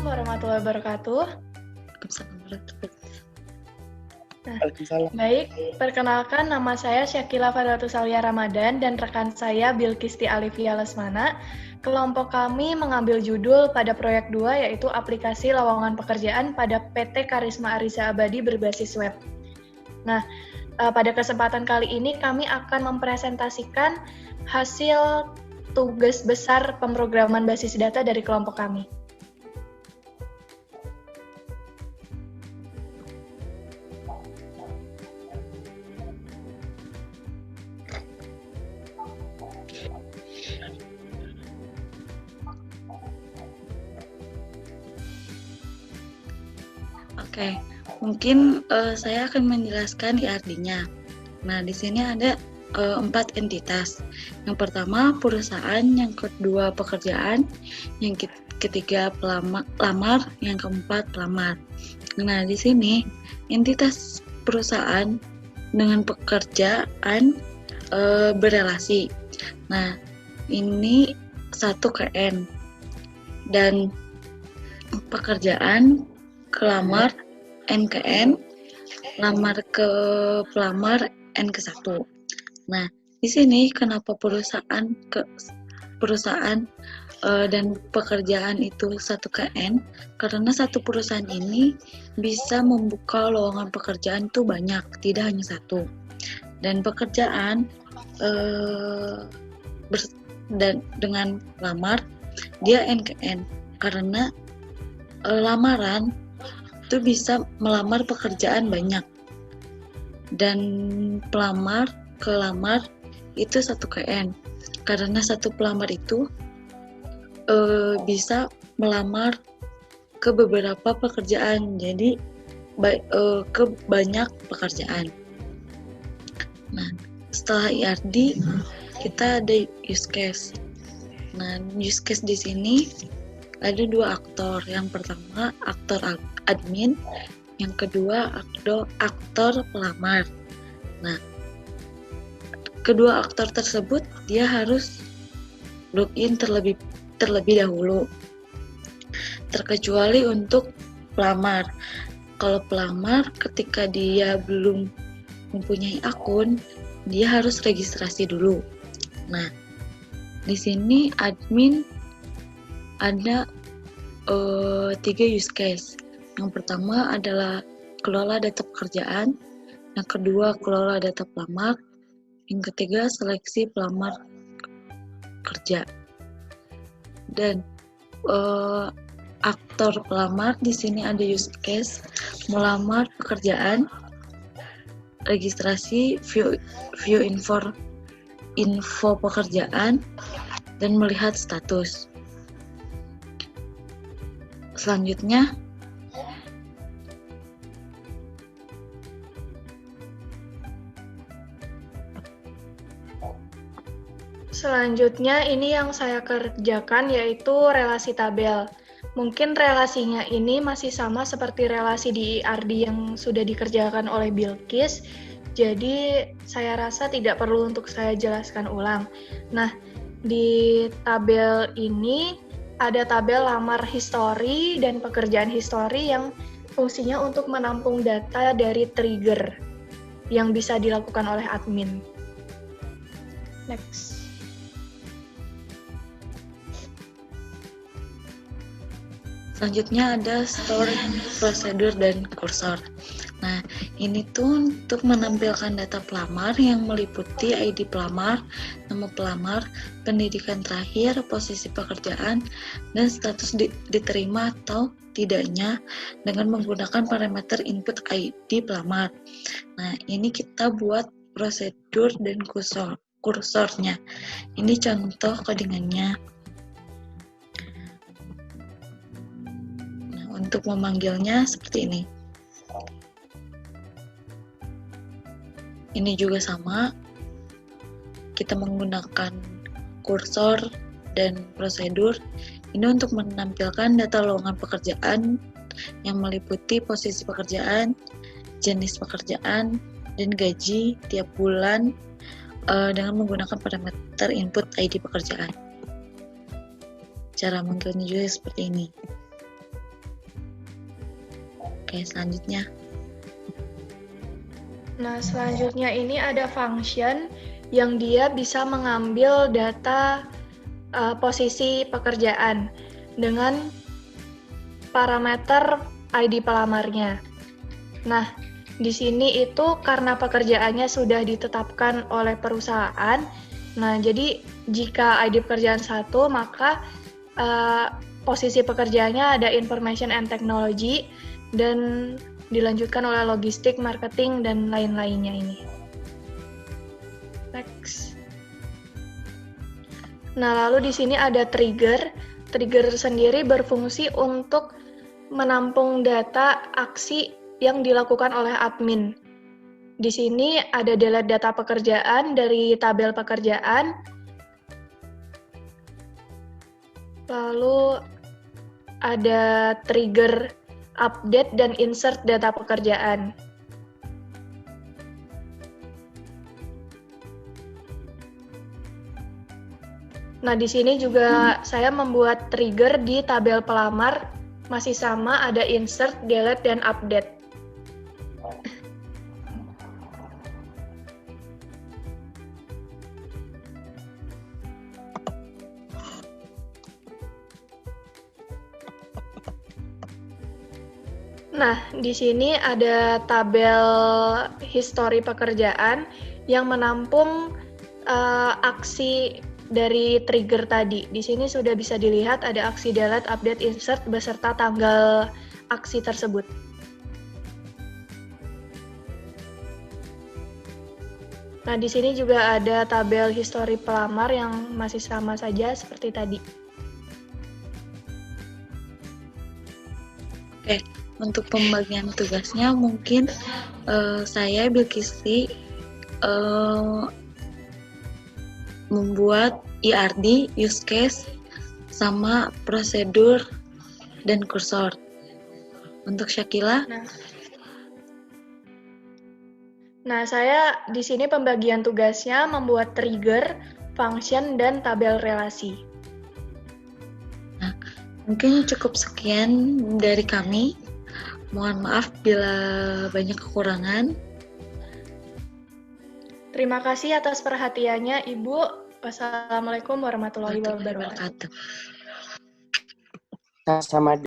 warahmatullahi wabarakatuh. Nah, baik, perkenalkan nama saya Syakila Fadatus Alia Ramadan dan rekan saya Bilkisti Alivia Lesmana. Kelompok kami mengambil judul pada proyek 2 yaitu aplikasi lowongan pekerjaan pada PT Karisma Arisa Abadi berbasis web. Nah, pada kesempatan kali ini kami akan mempresentasikan hasil tugas besar pemrograman basis data dari kelompok kami. Oke, mungkin saya akan menjelaskan IRD-nya. Nah, di sini ada 4 entitas. Yang pertama perusahaan, yang kedua pekerjaan, yang ketiga pelamar, yang keempat pelamar. Nah, di sini entitas perusahaan dengan pekerjaan berelasi. Nah, ini 1 ke N, dan pekerjaan kelamar N ke N, lamar ke pelamar N ke 1. Nah, di sini kenapa perusahaan dan pekerjaan itu 1 ke N? Karena satu perusahaan ini bisa membuka lowongan pekerjaan itu banyak, tidak hanya 1. Dan pekerjaan dengan lamar dia N ke N, karena lamaran itu bisa melamar pekerjaan banyak, dan pelamar ke lamar itu 1 ke N, karena satu pelamar itu bisa melamar ke beberapa pekerjaan, jadi ke banyak pekerjaan. Nah, setelah IRD kita ada use case. Nah, use case di sini ada 2 aktor. Yang pertama aktor admin, yang kedua aktor pelamar. Nah, kedua aktor tersebut dia harus login terlebih dahulu, terkecuali untuk pelamar. Kalau pelamar ketika dia belum mempunyai akun, dia harus registrasi dulu. Nah, di sini admin ada 3 use case. Yang pertama adalah kelola data pekerjaan, yang kedua kelola data pelamar, yang ketiga seleksi pelamar kerja. Dan aktor pelamar di sini ada use case melamar pekerjaan, registrasi, view info pekerjaan, dan melihat status. Selanjutnya ini yang saya kerjakan yaitu relasi tabel. Mungkin relasinya ini masih sama seperti relasi di IRD yang sudah dikerjakan oleh Bilkis, jadi saya rasa tidak perlu untuk saya jelaskan ulang. Nah, di tabel ini ada tabel lamar history dan pekerjaan history yang fungsinya untuk menampung data dari trigger yang bisa dilakukan oleh admin. Next. Selanjutnya ada store, prosedur, dan kursor. Nah, ini tuh untuk menampilkan data pelamar yang meliputi ID pelamar, nama pelamar, pendidikan terakhir, posisi pekerjaan, dan status diterima atau tidaknya dengan menggunakan parameter input ID pelamar. Nah, ini kita buat prosedur dan kursornya. Ini contoh codingannya. Untuk memanggilnya seperti ini. Ini juga sama. Kita menggunakan kursor dan prosedur. Ini untuk menampilkan data lowongan pekerjaan yang meliputi posisi pekerjaan, jenis pekerjaan, dan gaji tiap bulan dengan menggunakan parameter input ID pekerjaan. Cara manggilnya juga seperti ini. Oke, selanjutnya. Nah, selanjutnya ini ada function yang dia bisa mengambil data posisi pekerjaan dengan parameter ID pelamarnya. Nah, di sini itu karena pekerjaannya sudah ditetapkan oleh perusahaan. Nah, jadi jika ID pekerjaan satu, maka posisi pekerjaannya ada information and technology dan dilanjutkan oleh logistik, marketing, dan lain-lainnya ini. Next. Nah, lalu di sini ada trigger. Trigger sendiri berfungsi untuk menampung data aksi yang dilakukan oleh admin. Di sini ada delete data pekerjaan dari tabel pekerjaan. Lalu ada trigger update dan insert data pekerjaan. Nah, di sini juga saya membuat trigger di tabel pelamar, masih sama, ada insert, delete, dan update. Nah, di sini ada tabel histori pekerjaan yang menampung aksi dari trigger tadi. Di sini sudah bisa dilihat ada aksi delete, update, insert beserta tanggal aksi tersebut. Nah, di sini juga ada tabel histori pelamar yang masih sama saja seperti tadi. Oke, untuk pembagian tugasnya mungkin saya Bilkisti membuat IRD, use case, sama prosedur dan kursor. Untuk Syakila? Nah, saya di sini pembagian tugasnya membuat trigger, function, dan tabel relasi. Nah, mungkin cukup sekian dari kami. Mohon maaf bila banyak kekurangan. Terima kasih atas perhatiannya, Ibu. Wassalamualaikum warahmatullahi wabarakatuh. Sama